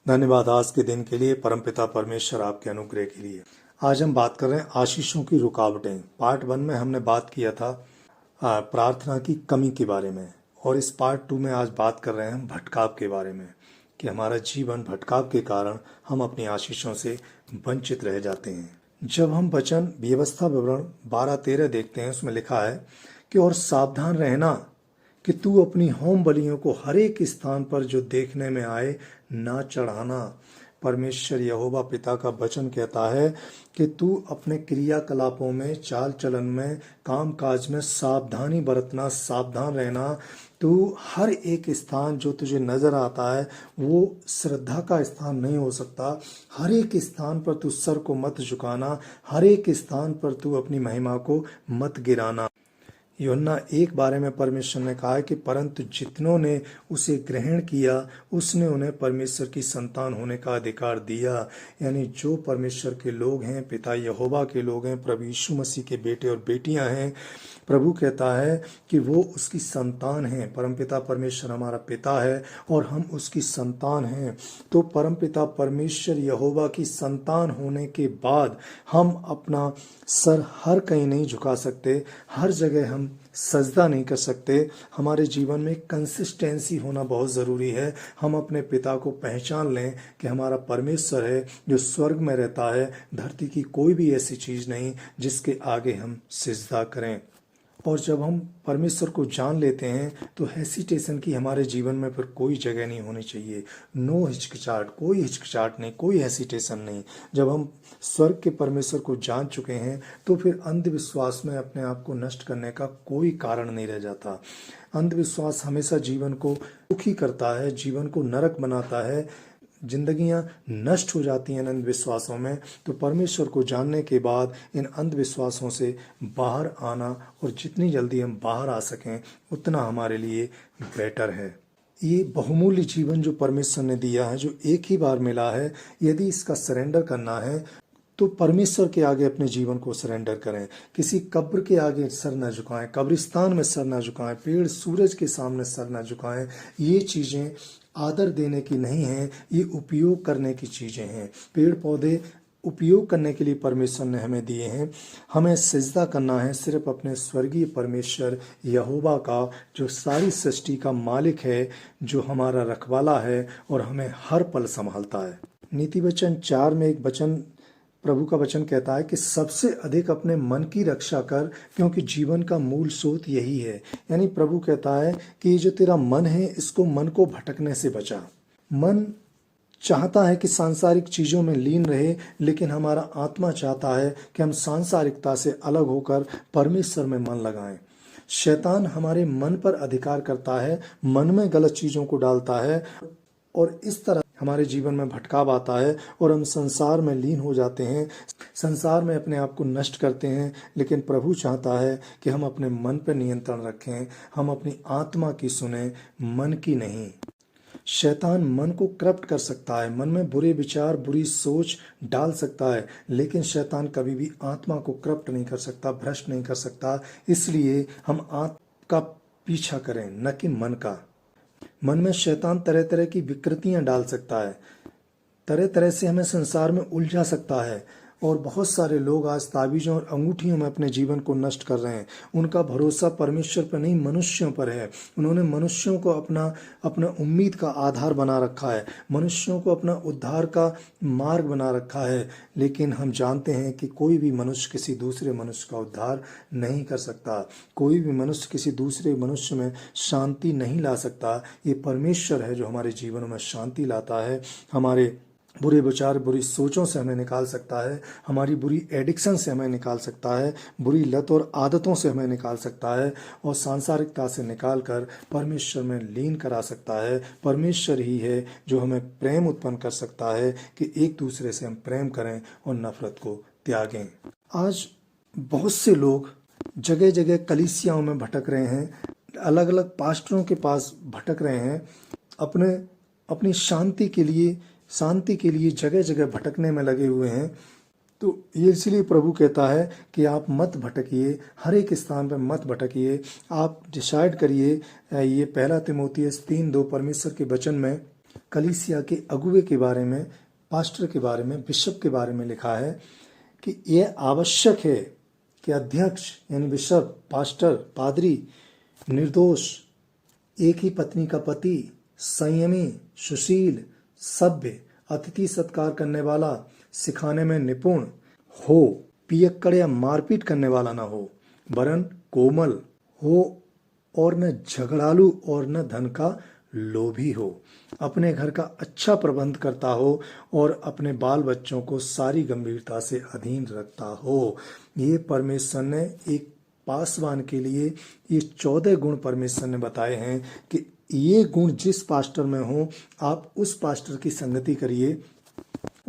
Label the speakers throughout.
Speaker 1: धन्यवाद आज के दिन के लिए, परमपिता परमेश्वर आपके अनुग्रह के लिए। आज हम बात कर रहे हैं आशीषों की रुकावटें। पार्ट 1 में हमने बात किया था प्रार्थना की कमी के बारे में, और इस पार्ट 2 में आज बात कर रहे हैं भटकाव के बारे में कि हमारा जीवन भटकाव के कारण हम अपनी आशीषों से वंचित रह जाते हैं। जब हम वचन व्यवस्था विवरण 12-13 देखते हैं, उसमें लिखा है कि और सावधान रहना कि तू अपनी होम बलियों को हर एक स्थान पर जो देखने में आए ना चढ़ाना। परमेश्वर यहोवा पिता का वचन कहता है कि तू अपने क्रियाकलापों में, चाल चलन में, काम काज में सावधानी बरतना, सावधान रहना। तू हर एक स्थान जो तुझे नजर आता है वो श्रद्धा का स्थान नहीं हो सकता। हर एक स्थान पर तू सर को मत झुकाना, हर एक स्थान पर तू अपनी महिमा को मत गिराना। यूहन्ना 1 बारे में परमेश्वर ने कहा है कि परंतु जितनों ने उसे ग्रहण किया उसने उन्हें परमेश्वर की संतान होने का अधिकार दिया। यानी जो परमेश्वर के लोग हैं, पिता यहोवा के लोग हैं, प्रभु यीशु मसीह के बेटे और बेटियां हैं, प्रभु कहता है कि वो उसकी संतान हैं। परमपिता परमेश्वर हमारा पिता है और हम उसकी संतान हैं। तो परमपिता परमेश्वर यहोवा की संतान होने के बाद हम अपना सर हर कहीं नहीं झुका सकते, हर जगह हम सजदा नहीं कर सकते। हमारे जीवन में कंसिस्टेंसी होना बहुत ज़रूरी है। हम अपने पिता को पहचान लें कि हमारा परमेश्वर है जो स्वर्ग में रहता है। धरती की कोई भी ऐसी चीज़ नहीं जिसके आगे हम सिजदा करें। और जब हम परमेश्वर को जान लेते हैं तो हेसिटेशन की हमारे जीवन में फिर कोई जगह नहीं होनी चाहिए। नो हिचकिचाहट, कोई हिचकिचाहट नहीं, कोई हेसिटेशन नहीं। जब हम स्वर्ग के परमेश्वर को जान चुके हैं तो फिर अंधविश्वास में अपने आप को नष्ट करने का कोई कारण नहीं रह जाता। अंधविश्वास हमेशा जीवन को दुखी करता है, जीवन को नरक बनाता है, जिंदगियां नष्ट हो जाती हैं अंधविश्वासों में। तो परमेश्वर को जानने के बाद इन अंधविश्वासों से बाहर आना, और जितनी जल्दी हम बाहर आ सकें उतना हमारे लिए बेटर है। ये बहुमूल्य जीवन जो परमेश्वर ने दिया है, जो एक ही बार मिला है, यदि इसका सरेंडर करना है तो परमेश्वर के आगे अपने जीवन को सरेंडर करें। किसी कब्र के आगे सर न झुकाएं, कब्रिस्तान में सर न झुकाएं, पेड़ सूरज के सामने सर न झुकाएं। ये चीज़ें आदर देने की नहीं हैं, ये उपयोग करने की चीज़ें हैं। पेड़ पौधे उपयोग करने के लिए परमेश्वर ने हमें दिए हैं। हमें सिजदा करना है सिर्फ अपने स्वर्गीय परमेश्वर यहोवा का, जो सारी सृष्टि का मालिक है, जो हमारा रखवाला है और हमें हर पल संभालता है। नीति वचन 4 में एक वचन, प्रभु का वचन कहता है कि सबसे अधिक अपने मन की रक्षा कर, क्योंकि जीवन का मूल स्रोत यही है। यानी प्रभु कहता है कि ये जो तेरा मन है, इसको, मन को भटकने से बचा। मन चाहता है कि सांसारिक चीज़ों में लीन रहे, लेकिन हमारा आत्मा चाहता है कि हम सांसारिकता से अलग होकर परमेश्वर में मन लगाएं। शैतान हमारे मन पर अधिकार करता है, मन में गलत चीज़ों को डालता है, और इस तरह हमारे जीवन में भटकाव आता है और हम संसार में लीन हो जाते हैं, संसार में अपने आप को नष्ट करते हैं। लेकिन प्रभु चाहता है कि हम अपने मन पर नियंत्रण रखें, हम अपनी आत्मा की सुने, मन की नहीं। शैतान मन को करप्ट कर सकता है, मन में बुरे विचार, बुरी सोच डाल सकता है, लेकिन शैतान कभी भी आत्मा को करप्ट नहीं कर सकता, भ्रष्ट नहीं कर सकता। इसलिए हम आत्मा का पीछा करें, न कि मन का। मन में शैतान तरह तरह की विकृतियां डाल सकता है, तरह तरह से हमें संसार में उलझा सकता है, और बहुत सारे लोग आज ताबीज़ों और अंगूठियों में अपने जीवन को नष्ट कर रहे हैं। उनका भरोसा परमेश्वर पर नहीं, मनुष्यों पर है। उन्होंने मनुष्यों को अपना उम्मीद का आधार बना रखा है, मनुष्यों को अपना उद्धार का मार्ग बना रखा है। लेकिन हम जानते हैं कि कोई भी मनुष्य किसी दूसरे मनुष्य का उद्धार नहीं कर सकता, कोई भी मनुष्य किसी दूसरे मनुष्य में शांति नहीं ला सकता। ये परमेश्वर है जो हमारे जीवनों में शांति लाता है, हमारे बुरे विचार, बुरी सोचों से हमें निकाल सकता है, हमारी बुरी एडिक्शन से हमें निकाल सकता है, बुरी लत और आदतों से हमें निकाल सकता है, और सांसारिकता से निकाल कर परमेश्वर में लीन करा सकता है। परमेश्वर ही है जो हमें प्रेम उत्पन्न कर सकता है कि एक दूसरे से हम प्रेम करें और नफरत को त्यागें। आज बहुत से लोग जगह जगह कलीसियाओं में भटक रहे हैं, अलग अलग पास्टरों के पास भटक रहे हैं, अपनी शांति के लिए जगह जगह भटकने में लगे हुए हैं। तो ये इसलिए प्रभु कहता है कि आप मत भटकिए, हर एक स्थान पर मत भटकिए। आप डिसाइड करिए, ये 1 तीमुथियुस 3:2 परमेश्वर के वचन में कलीसिया के अगुवे के बारे में, पास्टर के बारे में, बिशप के बारे में लिखा है कि यह आवश्यक है कि अध्यक्ष यानी बिशप, पास्टर, पादरी निर्दोष, एक ही पत्नी का पति, संयमी, सुशील, सभ्य, अतिथि सत्कार करने वाला, सिखाने में निपुण हो, पियक्कड़ या मारपीट करने वाला ना हो, वरन कोमल हो और न झगड़ालू और न धन का लोभी हो, अपने घर का अच्छा प्रबंध करता हो और अपने बाल बच्चों को सारी गंभीरता से अधीन रखता हो। ये परमेश्वर ने एक पासवान के लिए ये 14 गुण परमेश्वर ने बताए हैं कि ये गुण जिस पास्टर में हो, आप उस पास्टर की संगति करिए,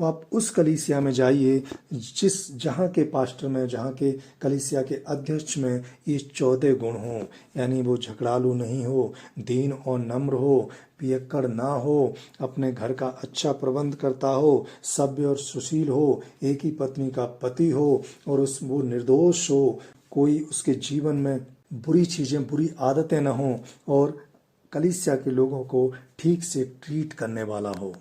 Speaker 1: आप उस कलीसिया में जाइए जहाँ के पास्टर में, जहाँ के कलीसिया के अध्यक्ष में ये 14 गुण हों, यानी वो झगड़ालू नहीं हो, दीन और नम्र हो, पियक्कड़ ना हो, अपने घर का अच्छा प्रबंध करता हो, सभ्य और सुशील हो, एक ही पत्नी का पति हो और वो निर्दोष हो, कोई उसके जीवन में बुरी चीज़ें, बुरी आदतें न हों और कलीसिया के लोगों को ठीक से ट्रीट करने वाला हो।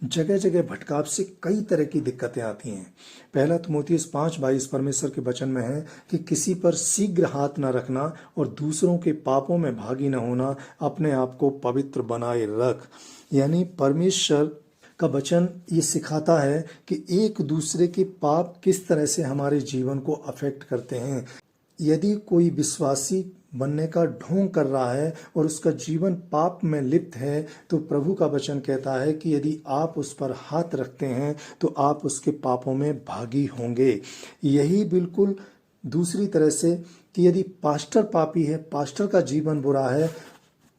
Speaker 1: जगह जगह भटकाव से कई तरह की दिक्कतें आती हैं। पहला तिमोथियुस 5:22 परमेश्वर के वचन में है कि किसी पर शीघ्र हाथ न रखना और दूसरों के पापों में भागी न होना, अपने आप को पवित्र बनाए रख। यानी परमेश्वर का वचन ये सिखाता है कि एक दूसरे के पाप किस तरह से हमारे जीवन को अफेक्ट करते हैं। यदि कोई विश्वासी बनने का ढोंग कर रहा है और उसका जीवन पाप में लिप्त है, तो प्रभु का वचन कहता है कि यदि आप उस पर हाथ रखते हैं तो आप उसके पापों में भागी होंगे। यही बिल्कुल दूसरी तरह से कि यदि पास्टर पापी है, पास्टर का जीवन बुरा है,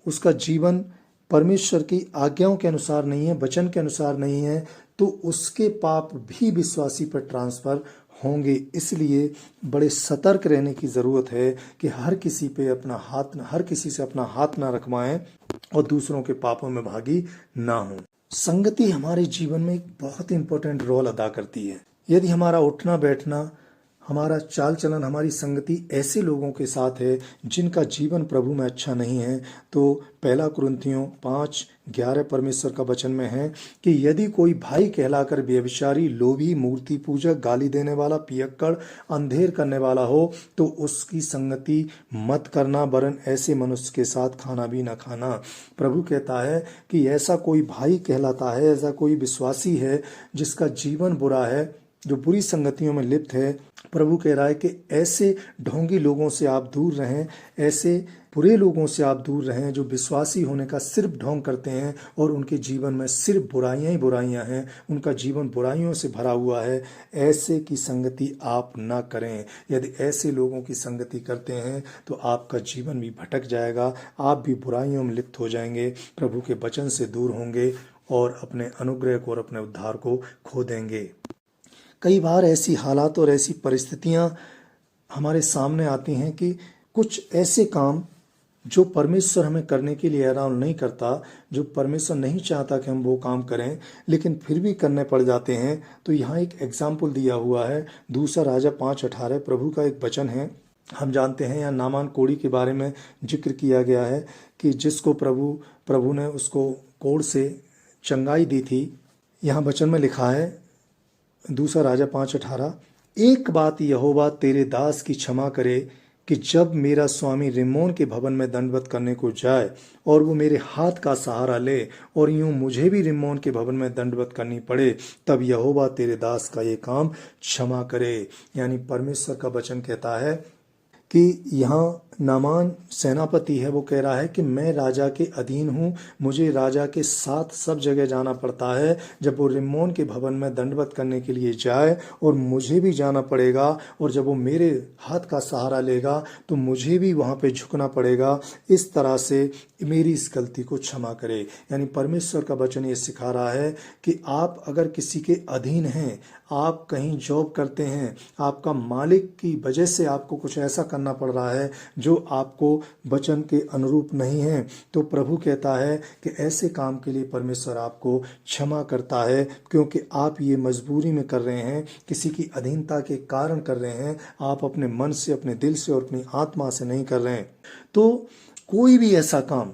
Speaker 1: उसका जीवन परमेश्वर की आज्ञाओं के अनुसार नहीं है, वचन के अनुसार नहीं है, तो उसके पाप भी विश्वासी पर ट्रांसफर होंगे। इसलिए बड़े सतर्क रहने की ज़रूरत है कि हर किसी से अपना हाथ ना रखवाएं और दूसरों के पापों में भागी ना हो। संगति हमारे जीवन में एक बहुत इंपॉर्टेंट रोल अदा करती है। यदि हमारा उठना बैठना, हमारा चाल चलन, हमारी संगति ऐसे लोगों के साथ है जिनका जीवन प्रभु में अच्छा नहीं है, तो पहला कुरिन्थियों 5:11 परमेश्वर का वचन में है कि यदि कोई भाई कहलाकर व्यभिचारी, लोभी, मूर्ति पूजक, गाली देने वाला, पियक्कड़, अंधेर करने वाला हो, तो उसकी संगति मत करना, वरन ऐसे मनुष्य के साथ खाना भी न खाना। प्रभु कहता है कि ऐसा कोई भाई कहलाता है, ऐसा कोई विश्वासी है जिसका जीवन बुरा है, जो बुरी संगतियों में लिप्त है। प्रभु कह रहा है कि ऐसे ढोंगी लोगों से आप दूर रहें, ऐसे बुरे लोगों से आप दूर रहें जो विश्वासी होने का सिर्फ ढोंग करते हैं और उनके जीवन में सिर्फ बुराइयां ही बुराइयां हैं, उनका जीवन बुराइयों से भरा हुआ है। ऐसे की संगति आप ना करें। यदि ऐसे लोगों की संगति करते हैं तो आपका जीवन भी भटक जाएगा, आप भी बुराइयों में लिप्त हो जाएंगे, प्रभु के वचन से दूर होंगे और अपने अनुग्रह को और अपने उद्धार को खो देंगे। कई बार ऐसी हालात और ऐसी परिस्थितियां हमारे सामने आती हैं कि कुछ ऐसे काम जो परमेश्वर हमें करने के लिए अलाउ नहीं करता, जो परमेश्वर नहीं चाहता कि हम वो काम करें, लेकिन फिर भी करने पड़ जाते हैं। तो यहाँ एक एग्जाम्पल दिया हुआ है, दूसरा राजा 5:18 प्रभु का एक वचन है। हम जानते हैं यहाँ नामान कोढ़ी के बारे में जिक्र किया गया है कि जिसको प्रभु ने उसको कोढ़ से चंगाई दी थी। यहाँ वचन में लिखा है, दूसरा राजा 5:18, एक बात यहोवा तेरे दास की क्षमा करे कि जब मेरा स्वामी रिम्मोन के भवन में दंडवत करने को जाए और वो मेरे हाथ का सहारा ले और यूं मुझे भी रिम्मोन के भवन में दंडवत करनी पड़े, तब यहोवा तेरे दास का ये काम क्षमा करे। यानी परमेश्वर का वचन कहता है कि यहाँ नामान सेनापति है, वो कह रहा है कि मैं राजा के अधीन हूँ, मुझे राजा के साथ सब जगह जाना पड़ता है। जब वो रिम्मोन के भवन में दंडवत करने के लिए जाए और मुझे भी जाना पड़ेगा, और जब वो मेरे हाथ का सहारा लेगा तो मुझे भी वहाँ पे झुकना पड़ेगा। इस तरह से मेरी इस गलती को क्षमा करे। यानी परमेश्वर का वचन ये सिखा रहा है कि आप अगर किसी के अधीन हैं, आप कहीं जॉब करते हैं, आपका मालिक की वजह से आपको कुछ ऐसा करना पड़ रहा है जो आपको वचन के अनुरूप नहीं है, तो प्रभु कहता है कि ऐसे काम के लिए परमेश्वर आपको क्षमा करता है, क्योंकि आप ये मजबूरी में कर रहे हैं, किसी की अधीनता के कारण कर रहे हैं, आप अपने मन से, अपने दिल से और अपनी आत्मा से नहीं कर रहे हैं। तो कोई भी ऐसा काम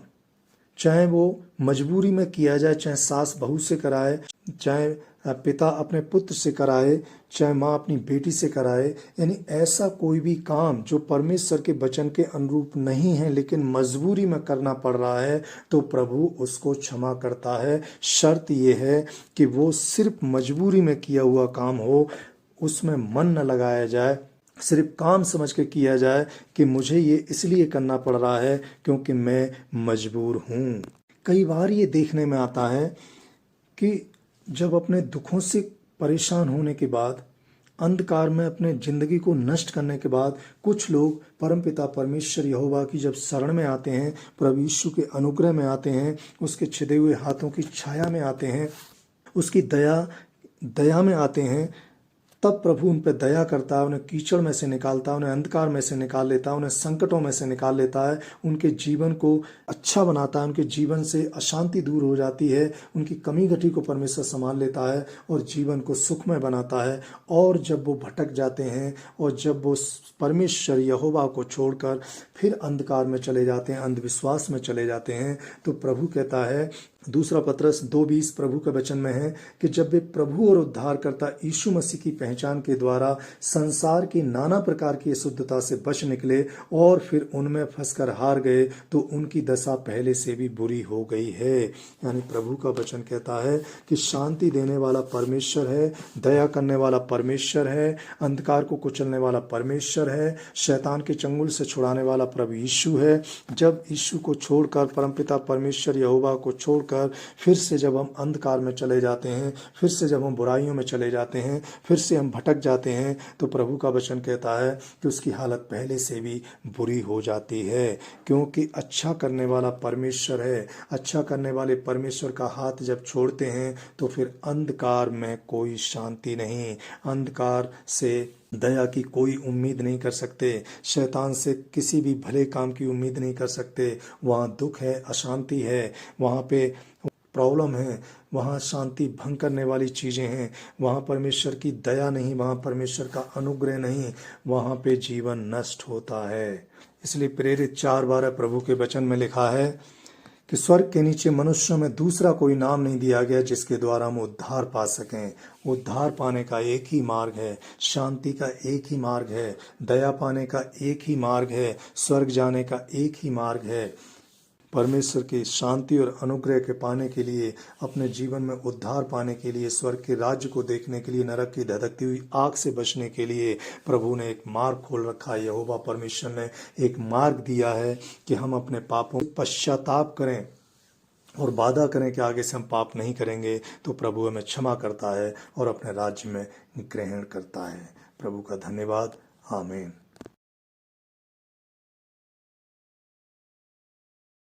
Speaker 1: चाहे वो मजबूरी में किया जाए, चाहे सास बहू से कराए, चाहे पिता अपने पुत्र से कराए, चाहे माँ अपनी बेटी से कराए, यानी ऐसा कोई भी काम जो परमेश्वर के वचन के अनुरूप नहीं है लेकिन मजबूरी में करना पड़ रहा है, तो प्रभु उसको क्षमा करता है। शर्त ये है कि वो सिर्फ मजबूरी में किया हुआ काम हो, उसमें मन न लगाया जाए, सिर्फ काम समझ के किया जाए कि मुझे ये इसलिए करना पड़ रहा है क्योंकि मैं मजबूर हूँ। कई बार ये देखने में आता है कि जब अपने दुखों से परेशान होने के बाद, अंधकार में अपने जिंदगी को नष्ट करने के बाद, कुछ लोग परमपिता परमेश्वर यहोवा की जब शरण में आते हैं, प्रभु यीशु के अनुग्रह में आते हैं, उसके छिदे हुए हाथों की छाया में आते हैं, उसकी दया में आते हैं, तब प्रभु उन पर दया करता है, उन्हें कीचड़ में से निकालता है, उन्हें अंधकार में से निकाल लेता है, उन्हें संकटों में से निकाल लेता है, उनके जीवन को अच्छा बनाता है, उनके जीवन से अशांति दूर हो जाती है, उनकी कमी घटी को परमेश्वर संभाल लेता है और जीवन को सुखमय बनाता है। और जब वो भटक जाते हैं और जब वो परमेश्वर यहोवा को छोड़कर फिर अंधकार में चले जाते हैं, अंधविश्वास में चले जाते हैं, तो प्रभु कहता है, दूसरा पत्रस 2:20 प्रभु के वचन में है कि जब वे प्रभु और उद्धारकर्ता यीशु मसीह की पहचान के द्वारा संसार की नाना प्रकार की अशुद्धता से बच निकले और फिर उनमें फंसकर हार गए, तो उनकी दशा पहले से भी बुरी हो गई है। यानी प्रभु का वचन कहता है कि शांति देने वाला परमेश्वर है, दया करने वाला परमेश्वर है, अंधकार को कुचलने वाला परमेश्वर है, शैतान के चंगुल से छुड़ाने वाला प्रभु यीशु है। जब यीशु को छोड़कर, परमपिता परमेश्वर यहोवा को छोड़कर फिर से जब हम अंधकार में चले जाते हैं, फिर से जब हम बुराइयों में चले जाते हैं, फिर से हम भटक जाते हैं, तो प्रभु का वचन कहता है कि उसकी हालत पहले से भी बुरी हो जाती है। क्योंकि अच्छा करने वाला परमेश्वर है, अच्छा करने वाले परमेश्वर का हाथ जब छोड़ते हैं तो फिर अंधकार में कोई शांति नहीं, अंधकार से दया की कोई उम्मीद नहीं कर सकते, शैतान से किसी भी भले काम की उम्मीद नहीं कर सकते। वहाँ दुख है, अशांति है, वहाँ पे प्रॉब्लम है, वहाँ शांति भंग करने वाली चीज़ें हैं, वहाँ परमेश्वर की दया नहीं, वहाँ परमेश्वर का अनुग्रह नहीं, वहाँ पे जीवन नष्ट होता है। इसलिए प्रेरित 4:12 प्रभु के वचन में लिखा है कि स्वर्ग के नीचे मनुष्यों में दूसरा कोई नाम नहीं दिया गया जिसके द्वारा हम उद्धार पा सकें। उद्धार पाने का एक ही मार्ग है, शांति का एक ही मार्ग है, दया पाने का एक ही मार्ग है, स्वर्ग जाने का एक ही मार्ग है। परमेश्वर की शांति और अनुग्रह के पाने के लिए, अपने जीवन में उद्धार पाने के लिए, स्वर्ग के राज्य को देखने के लिए, नरक की धधकती हुई आग से बचने के लिए प्रभु ने एक मार्ग खोल रखा है। यहोवा परमेश्वर ने एक मार्ग दिया है कि हम अपने पापों पश्चाताप करें और वादा करें कि आगे से हम पाप नहीं करेंगे, तो प्रभु हमें क्षमा करता है और अपने राज्य में ग्रहण करता है। प्रभु का धन्यवाद। आमीन।